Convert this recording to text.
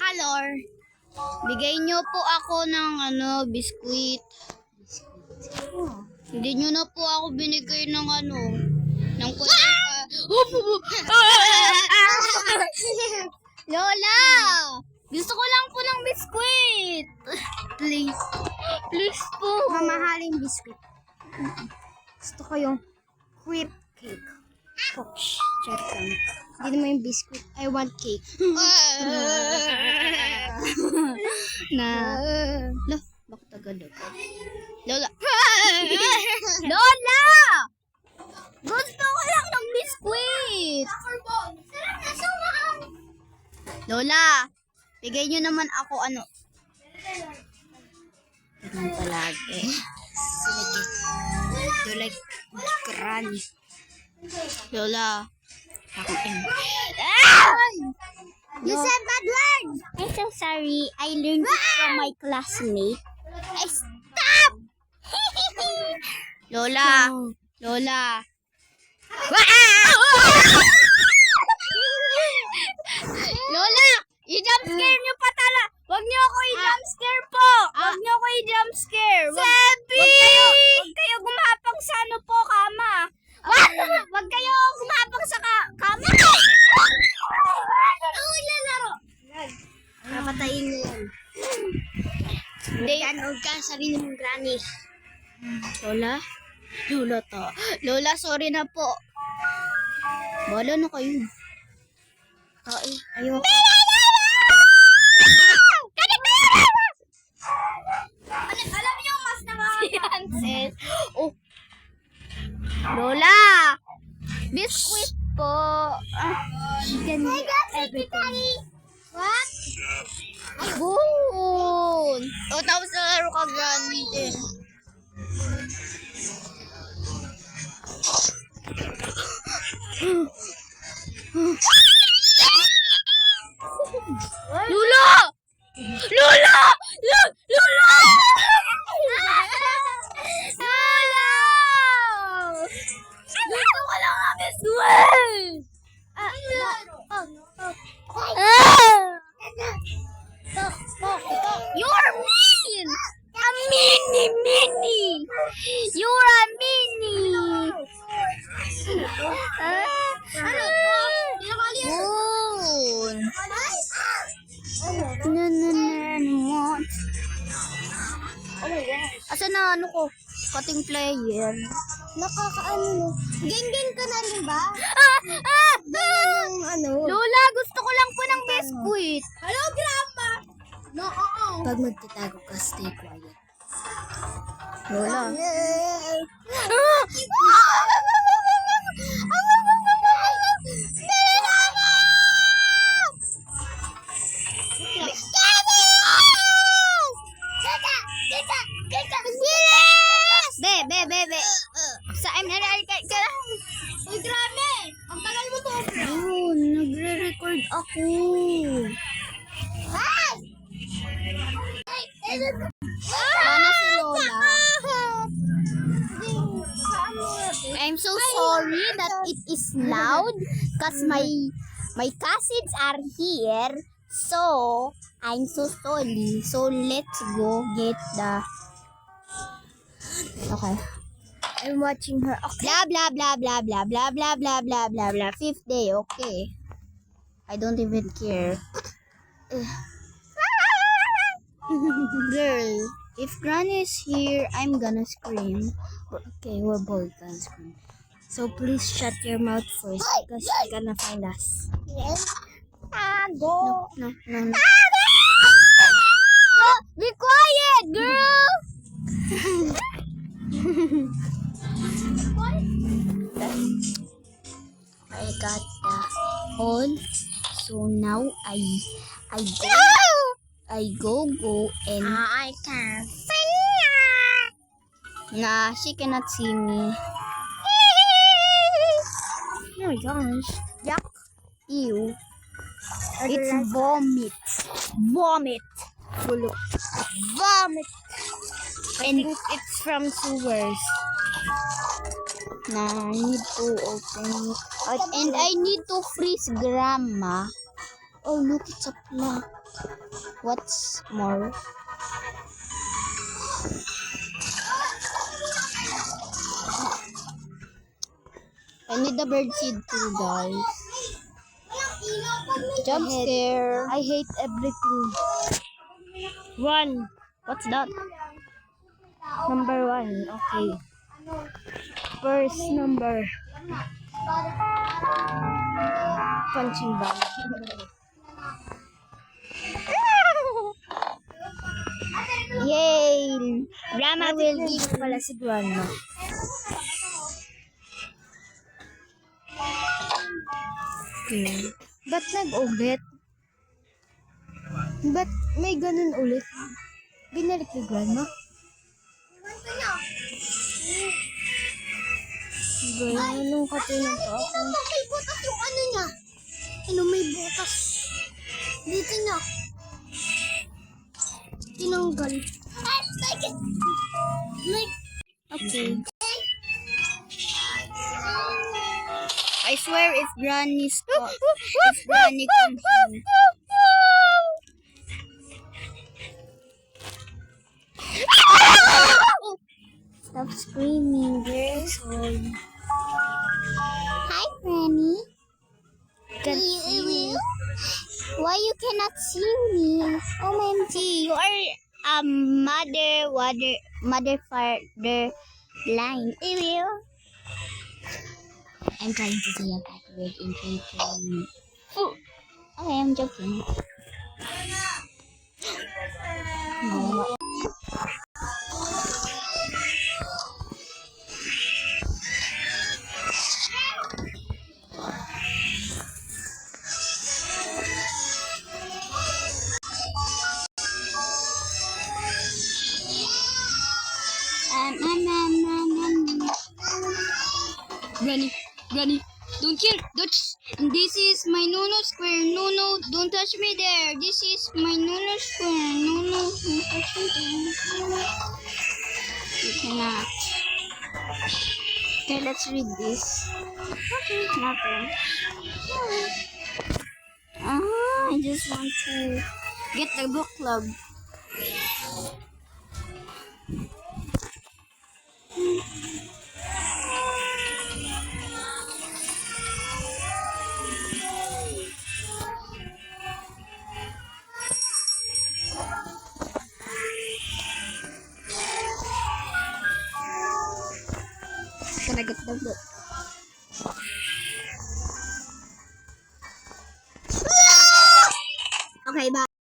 Hello. Bigay niyo po ako ng biskuit. Hindi niyo na po ako binigay ng ng Lola! Gusto ko lang po ng biskuit. Please. Please po. Mamahaling biskuit. Gusto ko yung whipped cake. Pops. Charot. Hindi naman yung biskuit. I want cake. Lola, bakit agad-agad? Lola! Lola! Gusto ko lang ng biskuit. Lola, bigay nyo naman ako Ganun palagi. Do like granny. Lola. You said bad word! I'm so sorry. I learned it from my classmate. Stop! Lola. Lola. Lola, i-jump scare nyo pa tala. Wag nyo ako i-jump scare po. Wag nyo ako i-jump scare. Sebi! Wag kayo gumapang sa kama. Wag kayo gumapang sa kama. Uy, lalaro! Napatayin mo yan. Huwag ka sarili mong granny. Lola? Lola to. Lola, sorry na po. Bala na kayo. Ayoko. Alam niyo mas nakakasiyanses. Oh. Lola! Biskuit po. She can do everything. What? Boon! O, tapos nalaro ka granny din. Lola! Lola! Lola! Lola! Gusto ko lang ang biskuit! You're mean! A mini! You're a mini! Boon! Asa na ko? Cutting player. Nakakaano. Geng-geng ka na rin ba? Lola, gusto ko lang po ng biskuit. Hello, Grandma! No, Pag magtatago ka, stay quiet. Lola. Be. Sa MNR ka. Uy, grabe! Ang tagal mo to. Yun, nagre-record ako. Sana si Lola. I'm so sorry that it is loud because my cousins are here. So, I'm so sorry. So, let's go get the... Okay. I'm watching her. Okay. Blah, blah, blah, blah, blah, blah, blah, blah, blah, blah, blah. 5th day, okay. I don't even care. Girl, if Granny is here, I'm gonna scream. Okay, we're both gonna scream. So please shut your mouth first because she's gonna find us. Yes. Go. No. Be quiet, girl! I got the hole. So now I go and I can see nah, she cannot see me. Oh my gosh. Yuck. Ew. I It's like- vomit. Vomit. Bulok. Vomit. And it's from sewers. Nah, I need to open it. And I need to freeze Grandma. Oh, look, it's a plant. What's more? I need the bird seed too, guys. Jump scare. I hate everything. 1. What's that? Number 1. Okay. First number. Punching bag. Yay! Drama will give pala si Grandma. Okay. Ba't nag-ulit? Ba't may ganun ulit? Binalik ni Grandma? Gaya, anong katinang to ako? May butas yung ano niya. Ano may butas? Dito niya. Tinanggal. Okay. I swear if Granny comes home. Stop screaming, girls. Hi, Granny. Can't see me. Why you cannot see me? OMG, you are a mother, father line. Ew. I'm trying to say a bad word in Filipino. Okay, I'm joking. No. Granny, don't kill. This is my Nuno square. Nuno, don't touch me there. This is my Nuno square. Nuno, don't touch me there. You cannot. Okay, let's read this. Okay, nothing. I just want to get the book club. Can I get the book? Okay, bye.